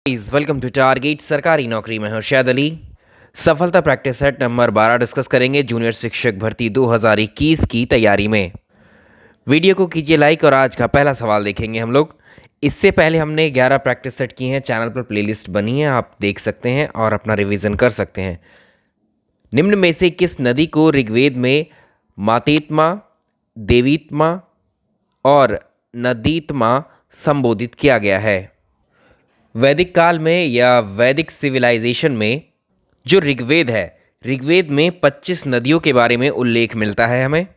Welcome to target सरकारी नौकरी में हर्षद अली। सफलता प्रैक्टिस सेट नंबर 12 डिस्कस करेंगे जूनियर शिक्षक भर्ती 2021 की तैयारी में। वीडियो को कीजिए लाइक और आज का पहला सवाल देखेंगे हम लोग। इससे पहले हमने 11 प्रैक्टिस सेट की हैं, चैनल पर प्लेलिस्ट बनी है, आप देख सकते हैं और अपना रिवीजन कर सकते हैं। निम्न में से किस नदी को ऋग्वेद में मातेत्मा, देवीत्मा और नदीत्मा संबोधित किया गया है? वैदिक काल में या वैदिक सिविलाइजेशन में जो ऋग्वेद है, ऋग्वेद में 25 नदियों के बारे में उल्लेख मिलता है हमें।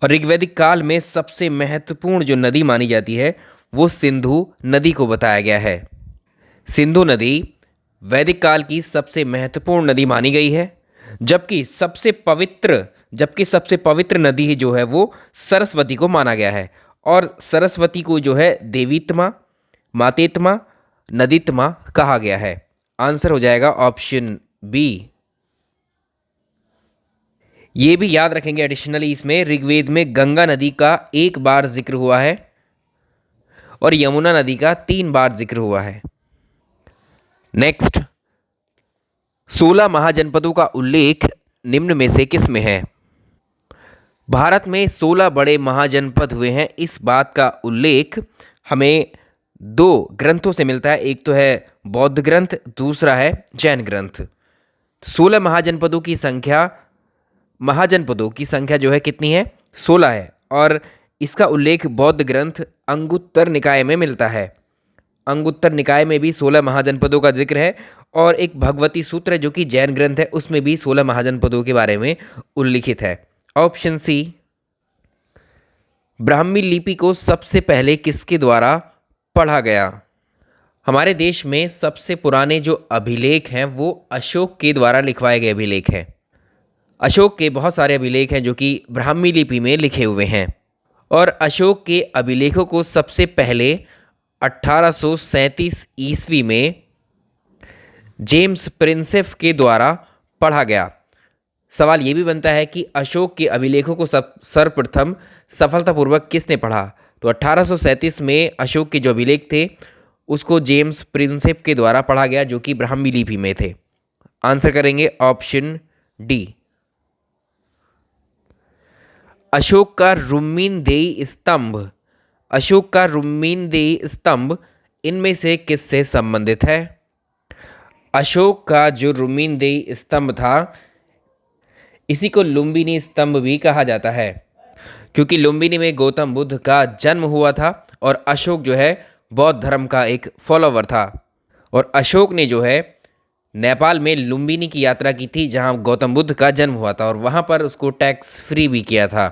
और ऋग्वैदिक काल में सबसे महत्वपूर्ण जो नदी मानी जाती है वो सिंधु नदी को बताया गया है। सिंधु नदी वैदिक काल की सबसे महत्वपूर्ण नदी मानी गई है, जबकि सबसे पवित्र नदी जो है वो सरस्वती को माना गया है। और सरस्वती को जो है देवीत्मा, मातेत्मा, नदीत्मा कहा गया है। आंसर हो जाएगा ऑप्शन बी। ये भी याद रखेंगे एडिशनली, इसमें ऋग्वेद में गंगा नदी का 1 बार जिक्र हुआ है और यमुना नदी का 3 बार जिक्र हुआ है। नेक्स्ट, 16 महाजनपदों का उल्लेख निम्न में से किस में है? भारत में 16 बड़े महाजनपद हुए हैं, इस बात का उल्लेख हमें 2 ग्रंथों से मिलता है। एक तो है बौद्ध ग्रंथ, दूसरा है जैन ग्रंथ। 16 महाजनपदों की संख्या जो है कितनी है? 16 है। और इसका उल्लेख बौद्ध ग्रंथ अंगुत्तर निकाय में मिलता है। अंगुत्तर निकाय में भी 16 महाजनपदों का जिक्र है। और एक भगवती सूत्र है जो कि जैन ग्रंथ है, उसमें भी 16 महाजनपदों के बारे में उल्लिखित है। Option C. ब्राह्मी लिपि को सबसे पहले किसके द्वारा पढ़ा गया? हमारे देश में सबसे पुराने जो अभिलेख हैं वो अशोक के द्वारा लिखवाए गए अभिलेख हैं। अशोक के बहुत सारे अभिलेख हैं जो कि ब्राह्मी लिपि में लिखे हुए हैं। और अशोक के अभिलेखों को सबसे पहले 1837 ईस्वी में जेम्स प्रिंसेप के द्वारा पढ़ा गया। सवाल ये भी बनता है कि अशोक के अभिलेखों को सर्वप्रथम सफलतापूर्वक किसने पढ़ा? तो 1837 में अशोक के जो अभिलेख थे उसको जेम्स प्रिंसेप के द्वारा पढ़ा गया, जो कि ब्राह्मी लिपि में थे। आंसर करेंगे ऑप्शन डी। अशोक का रुम्मीनदेही स्तंभ इनमें से किससे संबंधित है? अशोक का जो रुम्मीनदेही स्तंभ था इसी को लुम्बिनी स्तंभ भी कहा जाता है, क्योंकि लुम्बिनी में गौतम बुद्ध का जन्म हुआ था और अशोक जो है बौद्ध धर्म का एक फॉलोवर था। और अशोक ने जो है नेपाल में लुम्बिनी की यात्रा की थी जहां गौतम बुद्ध का जन्म हुआ था और वहां पर उसको टैक्स फ्री भी किया था।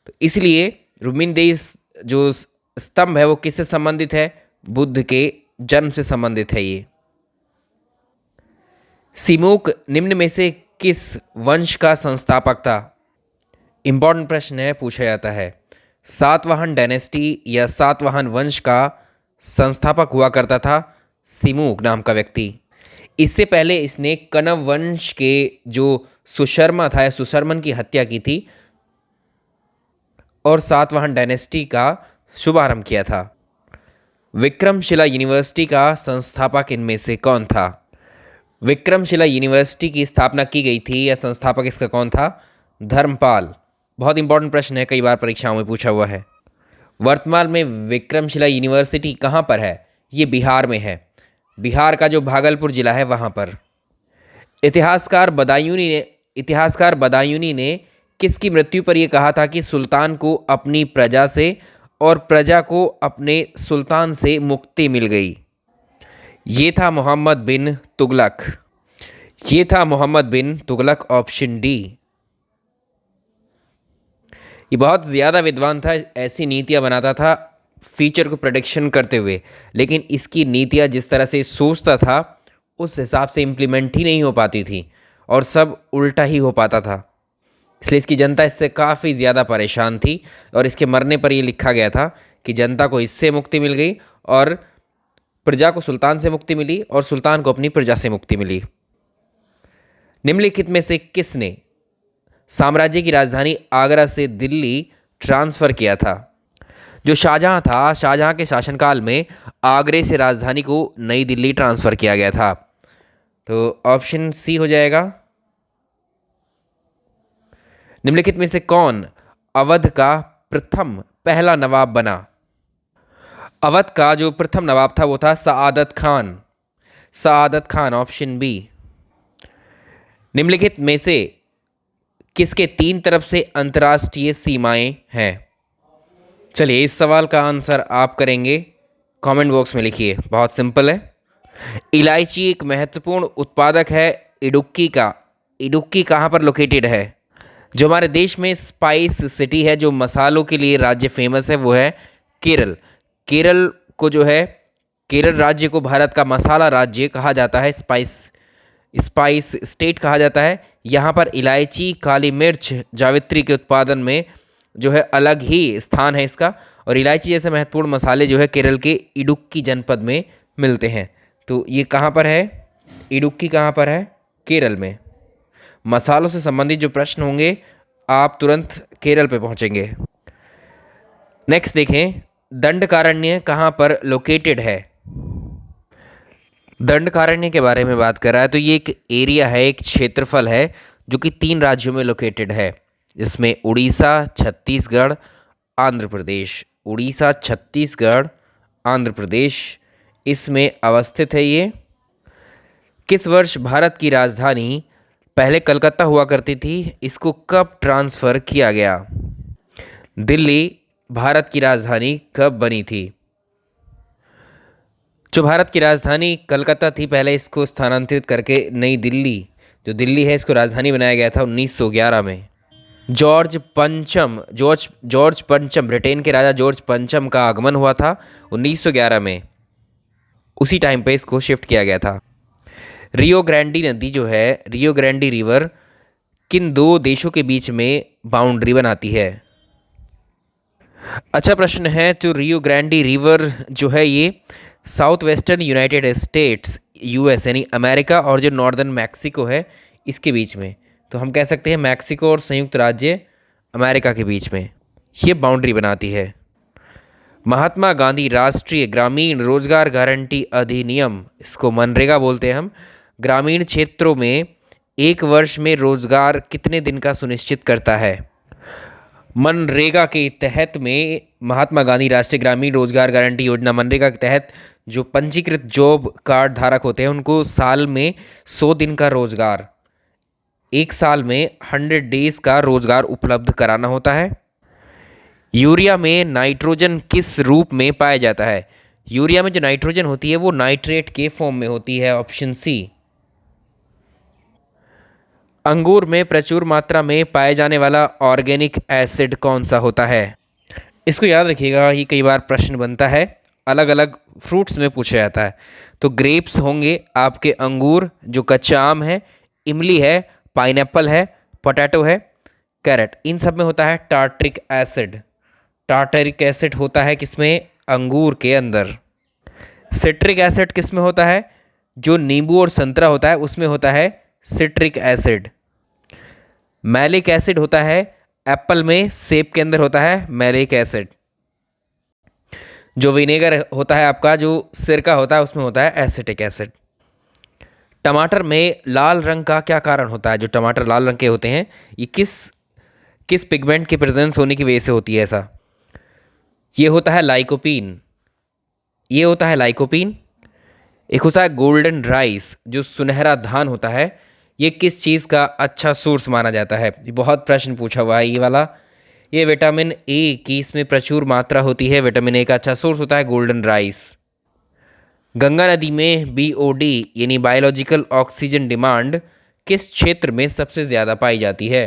तो इसलिए रुम्मीनदेही जो स्तंभ है वो किससे संबंधित है? बुद्ध के जन्म से संबंधित है ये। सिमोक निम्न में से किस वंश का संस्थापक था? इंपॉर्टेंट प्रश्न है, पूछा जाता है। सातवाहन डायनेस्टी या सातवाहन वंश का संस्थापक हुआ करता था सिमूक नाम का व्यक्ति। इससे पहले इसने कण्व वंश के जो सुशर्मा था या सुशर्मन की हत्या की थी और सातवाहन डायनेस्टी का शुभारंभ किया था। विक्रमशिला यूनिवर्सिटी का संस्थापक इनमें से कौन था? विक्रमशिला यूनिवर्सिटी की स्थापना की गई थी या संस्थापक इसका कौन था? धर्मपाल। बहुत इंपॉर्टेंट प्रश्न है, कई बार परीक्षाओं में पूछा हुआ है। वर्तमान में विक्रमशिला यूनिवर्सिटी कहाँ पर है? ये बिहार में है। बिहार का जो भागलपुर जिला है वहाँ पर। इतिहासकार बदायूनी ने किसकी मृत्यु पर यह कहा था कि सुल्तान को अपनी प्रजा से और प्रजा को अपने सुल्तान से मुक्ति मिल गई? ये था मोहम्मद बिन तुगलक। Option D. ये बहुत ज़्यादा विद्वान था, ऐसी नीतियाँ बनाता था फ्यूचर को प्रेडिक्शन करते हुए, लेकिन इसकी नीतियाँ जिस तरह से सोचता था उस हिसाब से इम्प्लीमेंट ही नहीं हो पाती थी और सब उल्टा ही हो पाता था। इसलिए इसकी जनता इससे काफ़ी ज़्यादा परेशान थी और इसके मरने पर ये लिखा गया था कि जनता को इससे मुक्ति मिल गई और प्रजा को सुल्तान से मुक्ति मिली और सुल्तान को अपनी प्रजा से मुक्ति मिली। निम्नलिखित में से किसने साम्राज्य की राजधानी आगरा से दिल्ली ट्रांसफ़र किया था? जो शाहजहां था, शाहजहां के शासनकाल में आगरे से राजधानी को नई दिल्ली ट्रांसफ़र किया गया था। तो ऑप्शन सी हो जाएगा। निम्नलिखित में से कौन अवध का प्रथम पहला नवाब बना? अवध का जो प्रथम नवाब था वो था सआदत खान। Saadat Khan, option B. निम्नलिखित में से किसके तीन तरफ से अंतर्राष्ट्रीय सीमाएं हैं? चलिए इस सवाल का आंसर आप करेंगे, कमेंट बॉक्स में लिखिए। बहुत सिंपल है। इलायची एक महत्वपूर्ण उत्पादक है इडुक्की का। इडुक्की कहाँ पर लोकेटेड है? जो हमारे देश में स्पाइस सिटी है, जो मसालों के लिए राज्य फेमस है, वो है केरल। केरल को जो है, केरल राज्य को भारत का मसाला राज्य कहा जाता है, स्पाइस स्टेट कहा जाता है। यहाँ पर इलायची, काली मिर्च, जावित्री के उत्पादन में जो है अलग ही स्थान है इसका। और इलायची जैसे महत्वपूर्ण मसाले जो है केरल के इडुक्की जनपद में मिलते हैं। तो ये कहाँ पर है? इडुक्की कहाँ पर है? केरल में। मसालों से संबंधित जो प्रश्न होंगे आप तुरंत केरल पे पहुँचेंगे। नेक्स्ट देखें, दंडकारण्य कहाँ पर लोकेटेड है? दंडकारण्य के बारे में बात कर रहा है तो ये एक एरिया है, एक क्षेत्रफल है जो कि 3 राज्यों में लोकेटेड है। इसमें उड़ीसा, छत्तीसगढ़, आंध्र प्रदेश। उड़ीसा, छत्तीसगढ़, आंध्र प्रदेश इसमें अवस्थित है ये। किस वर्ष भारत की राजधानी, पहले कलकत्ता हुआ करती थी, इसको कब ट्रांसफ़र किया गया? दिल्ली भारत की राजधानी कब बनी थी? जो भारत की राजधानी कलकत्ता थी, पहले इसको स्थानांतरित करके नई दिल्ली, जो दिल्ली है, इसको राजधानी बनाया गया था 1911 में। जॉर्ज पंचम, ब्रिटेन के राजा जॉर्ज पंचम का आगमन हुआ था 1911 में। उसी टाइम पे इसको शिफ्ट किया गया था। रियो ग्रांडी नदी जो है, रियो ग्रांडी रिवर किन 2 देशों के बीच में बाउंड्री बनाती है? अच्छा प्रश्न है। तो रियो ग्रांडी रिवर जो है ये south western United states, US यानी अमेरिका, और जो नॉर्दर्न मैक्सिको है इसके बीच में, तो हम कह सकते हैं मैक्सिको और संयुक्त राज्य अमेरिका के बीच में ये बाउंड्री बनाती है। महात्मा गांधी राष्ट्रीय ग्रामीण रोजगार गारंटी अधिनियम, इसको मनरेगा बोलते हैं हम, ग्रामीण क्षेत्रों में 1 वर्ष में रोजगार कितने दिन का सुनिश्चित करता है? मनरेगा के तहत में महात्मा गांधी राष्ट्रीय ग्रामीण रोजगार गारंटी योजना, मनरेगा के तहत जो पंजीकृत जॉब कार्ड धारक होते हैं उनको साल में 100 दिन का रोजगार, 1 साल में 100 डेज का रोजगार उपलब्ध कराना होता है। यूरिया में नाइट्रोजन किस रूप में पाया जाता है? यूरिया में जो नाइट्रोजन होती है वो नाइट्रेट के फॉर्म में होती है, ऑप्शन सी। अंगूर में प्रचुर मात्रा में पाए जाने वाला ऑर्गेनिक एसिड कौन सा होता है? इसको याद रखिएगा, ये कई बार प्रश्न बनता है, अलग अलग फ्रूट्स में पूछा जाता है। तो ग्रेप्स होंगे आपके अंगूर, जो कच्चा आम है, इमली है, पाइनएप्पल है, पोटैटो है, कैरेट, इन सब में होता है टार्ट्रिक एसिड। टार्टरिक एसिड होता है किसमें? अंगूर के अंदर। सिट्रिक एसिड किस में होता है? जो नींबू और संतरा होता है उसमें होता है सिट्रिक एसिड। मैलिक एसिड होता है एप्पल में, सेब के अंदर होता है मैलिक एसिड। जो विनेगर होता है आपका, जो सिरका होता है, उसमें होता है एसिटिक एसिड। टमाटर में लाल रंग का क्या कारण होता है? जो टमाटर लाल रंग के होते हैं ये किस पिगमेंट के प्रेजेंस होने की वजह से होती है ऐसा? ये होता है लाइकोपीन। ये होता है लाइकोपीन। एक होता है गोल्डन राइस, जो सुनहरा धान होता है, ये किस चीज़ का अच्छा सोर्स माना जाता है? ये बहुत प्रश्न पूछा हुआ है ये वाला। ये विटामिन ए की इसमें प्रचुर मात्रा होती है, विटामिन ए का अच्छा सोर्स होता है गोल्डन राइस। गंगा नदी में बीओडी यानी बायोलॉजिकल ऑक्सीजन डिमांड किस क्षेत्र में सबसे ज़्यादा पाई जाती है?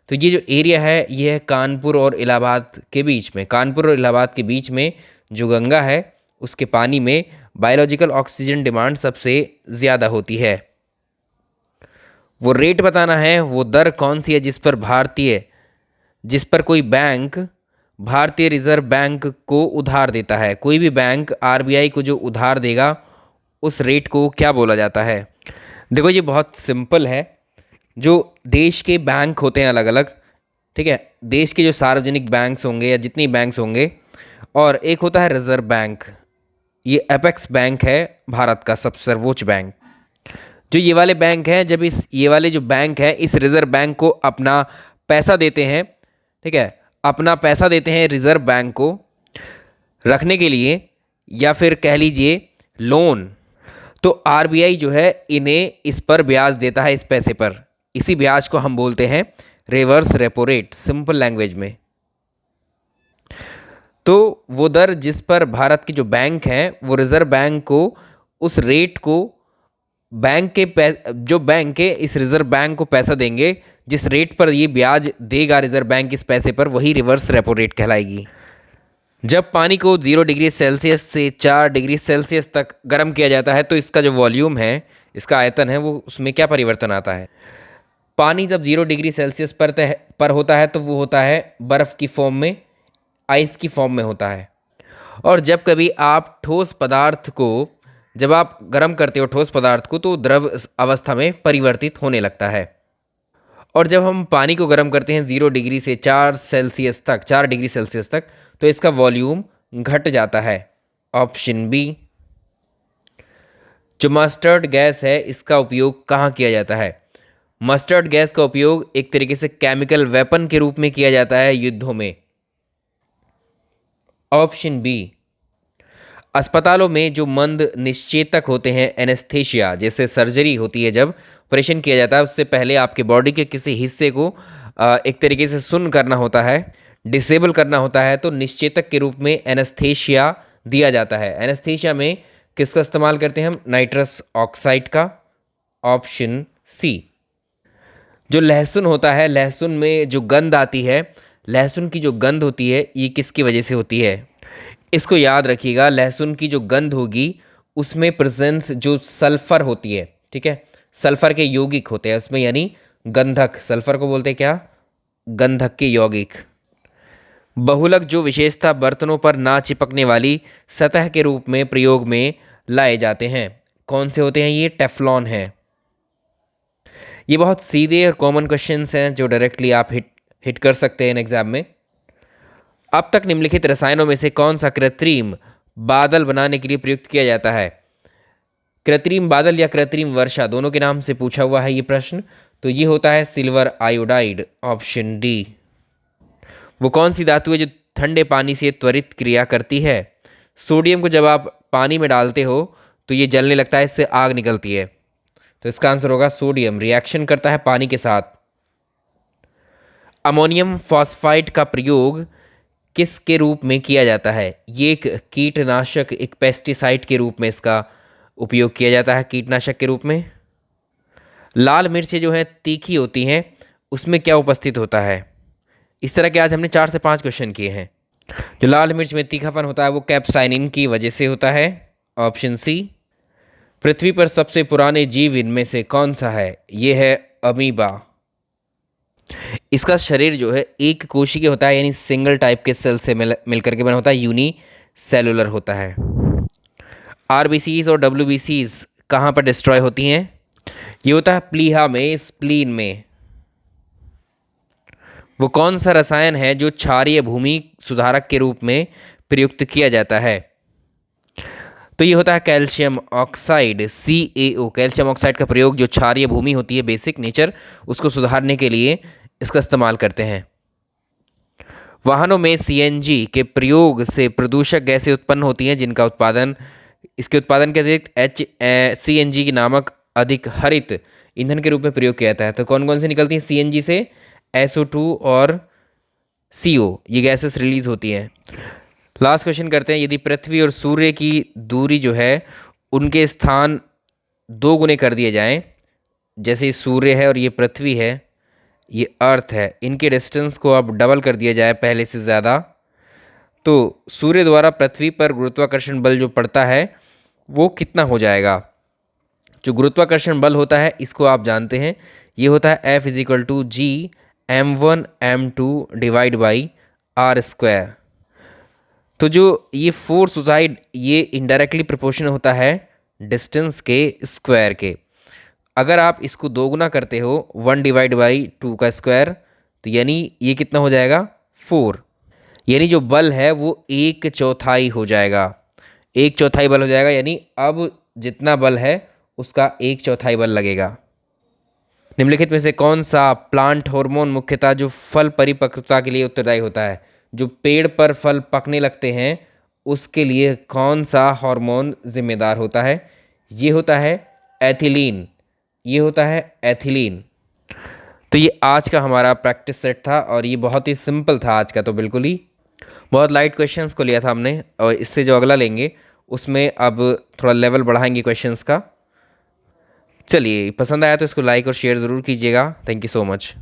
तो ये जो एरिया है ये है कानपुर और इलाहाबाद के बीच में। कानपुर और इलाहाबाद के बीच में जो गंगा है उसके पानी में बायोलॉजिकल ऑक्सीजन डिमांड सबसे ज़्यादा होती है। वो रेट बताना है, वो दर कौन सी है जिस पर कोई बैंक भारतीय रिजर्व बैंक को उधार देता है। कोई भी बैंक आरबीआई को जो उधार देगा उस रेट को क्या बोला जाता है? देखो ये बहुत सिंपल है। जो देश के बैंक होते हैं अलग अलग, ठीक है, देश के जो सार्वजनिक बैंक्स होंगे या जितनी बैंक्स होंगे और एक होता है रिजर्व बैंक। ये एपेक्स बैंक है भारत का सबसे सर्वोच्च बैंक। जो ये वाले बैंक हैं, जब ये वाले जो बैंक हैं इस रिजर्व बैंक को अपना पैसा देते हैं, ठीक है, अपना पैसा देते हैं रिजर्व बैंक को रखने के लिए, या फिर कह लीजिए लोन, तो आरबीआई जो है इन्हें इस पर ब्याज देता है, इस पैसे पर। इसी ब्याज को हम बोलते हैं reverse repo rate, simple language में। तो वो दर जिस पर भारत के जो बैंक हैं वो रिजर्व बैंक को उस रेट को जो बैंक के इस रिजर्व बैंक को पैसा देंगे, जिस रेट पर ये ब्याज देगा रिजर्व बैंक इस पैसे पर, वही रिवर्स रेपो रेट कहलाएगी। जब पानी को 0 डिग्री सेल्सियस से 4 डिग्री सेल्सियस तक गर्म किया जाता है तो इसका जो वॉल्यूम है, इसका आयतन है, वो उसमें क्या परिवर्तन आता है। पानी जब 0 डिग्री सेल्सियस पर होता है तो वो होता है बर्फ़ की फॉर्म में, आइस की फॉर्म में होता है। और जब कभी आप ठोस पदार्थ को जब आप गर्म करते हो ठोस पदार्थ को, तो द्रव अवस्था में परिवर्तित होने लगता है। और जब हम पानी को गर्म करते हैं 0 डिग्री से 4 डिग्री सेल्सियस तक, तो इसका वॉल्यूम घट जाता है। Option B. जो मस्टर्ड गैस है इसका उपयोग कहाँ किया जाता है। मस्टर्ड गैस का उपयोग एक तरीके से केमिकल वेपन के रूप में किया जाता है युद्धों में। Option B. अस्पतालों में जो मंद निश्चेतक होते हैं, एनेस्थेशिया, जैसे सर्जरी होती है, जब ऑपरेशन किया जाता है उससे पहले आपके बॉडी के किसी हिस्से को एक तरीके से सुन्न करना होता है, डिसेबल करना होता है, तो निश्चेतक के रूप में एनेस्थेशिया दिया जाता है। एनेस्थेशिया में किसका इस्तेमाल करते हैं हम, नाइट्रस ऑक्साइड का। Option C. जो लहसुन होता है, लहसुन में जो गंध आती है, लहसुन की जो गंध होती है ये किसकी वजह से होती है। इसको याद रखिएगा, लहसुन की जो गंध होगी उसमें प्रेजेंस जो सल्फर होती है, ठीक है, सल्फर के यौगिक होते हैं उसमें, यानी गंधक, सल्फर को बोलते हैं क्या, गंधक के यौगिक। बहुलक जो विशेषता बर्तनों पर ना चिपकने वाली सतह के रूप में प्रयोग में लाए जाते हैं, कौन से होते हैं ये, टेफ्लॉन है। ये बहुत सीधे और कॉमन क्वेश्चंस हैं जो डायरेक्टली आप हिट कर सकते हैं एग्जाम में। अब तक निम्नलिखित रसायनों में से कौन सा कृत्रिम बादल बनाने के लिए प्रयुक्त किया जाता है। कृत्रिम बादल या कृत्रिम वर्षा, दोनों के नाम से पूछा हुआ है ये प्रश्न। तो ये होता है सिल्वर आयोडाइड। Option D. वो कौन सी धातु है जो ठंडे पानी से त्वरित क्रिया करती है। सोडियम को जब आप पानी में डालते हो तो ये जलने लगता है, इससे आग निकलती है, तो इसका आंसर होगा सोडियम, रिएक्शन करता है पानी के साथ। अमोनियम फॉस्फाइड का प्रयोग किसके रूप में किया जाता है। ये एक कीटनाशक, एक पेस्टिसाइड के रूप में इसका उपयोग किया जाता है, कीटनाशक के रूप में। लाल मिर्चें जो हैं तीखी होती हैं, उसमें क्या उपस्थित होता है। इस तरह के आज हमने 4 से 5 क्वेश्चन किए हैं। जो लाल मिर्च में तीखापन होता है वो कैप्साइनिन की वजह से होता है। Option C. पृथ्वी पर सबसे पुराने जीव इनमें से कौन सा है। ये है अमीबा। इसका शरीर जो है एक कोशिकीय होता है, यानी सिंगल टाइप के सेल से मिलकर के बना होता है, यूनी सेलुलर होता है। आरबीसीज और डब्ल्यूबीसीज कहाँ पर डिस्ट्रॉय होती हैं। ये होता है प्लीहा में, स्प्लीन में। वो कौन सा रसायन है जो क्षारीय भूमि सुधारक के रूप में प्रयुक्त किया जाता है। तो ये होता है calcium oxide, CaO। Calcium oxide का प्रयोग जो क्षारीय भूमि होती है, बेसिक नेचर, उसको सुधारने के लिए इसका इस्तेमाल करते हैं। वाहनों में CNG के प्रयोग से प्रदूषक गैसें उत्पन्न होती हैं, जिनका उत्पादन, इसके उत्पादन के अतिरिक्त CNG की नामक अधिक हरित ईंधन के रूप में प्रयोग किया जाता है। तो कौन कौन से निकलती हैं CNG से, SO2 और CO, ये गैसेस रिलीज होती हैं। लास्ट क्वेश्चन करते हैं। यदि पृथ्वी और सूर्य की दूरी जो है उनके स्थान 2 गुने कर दिए जाएं, जैसे ये सूर्य है और ये पृथ्वी है, ये अर्थ है, इनके डिस्टेंस को अब डबल कर दिया जाए पहले से ज़्यादा, तो सूर्य द्वारा पृथ्वी पर गुरुत्वाकर्षण बल जो पड़ता है वो कितना हो जाएगा। जो गुरुत्वाकर्षण बल होता है इसको आप जानते हैं, ये होता है F = G m1 m2 divide by r²। तो जो ये फोर्स होता है ये इनडायरेक्टली प्रोपोर्शनल होता है डिस्टेंस के स्क्वायर के। अगर आप इसको 2 गुना करते हो 1 डिवाइड बाई 2 का स्क्वायर, तो यानी ये कितना हो जाएगा 4। यानी जो बल है वो 1/4 हो जाएगा, 1/4 बल हो जाएगा, यानी अब जितना बल है उसका 1/4 बल लगेगा। निम्नलिखित में से कौन सा प्लांट हार्मोन मुख्यतः जो फल परिपक्वता के लिए उत्तरदायी होता है? जो पेड़ पर फल पकने लगते हैं उसके लिए कौन सा हार्मोन जिम्मेदार होता है? ये होता है एथिलीन, ये होता है एथिलीन। तो ये आज का हमारा प्रैक्टिस सेट था और ये बहुत ही सिंपल था आज का, तो बिल्कुल ही बहुत लाइट क्वेश्चंस को लिया था हमने, और इससे जो अगला लेंगे उसमें अब थोड़ा लेवल बढ़ाएंगे क्वेश्चंस का। चलिए, पसंद आया तो इसको लाइक और शेयर ज़रूर कीजिएगा। Thank you so much.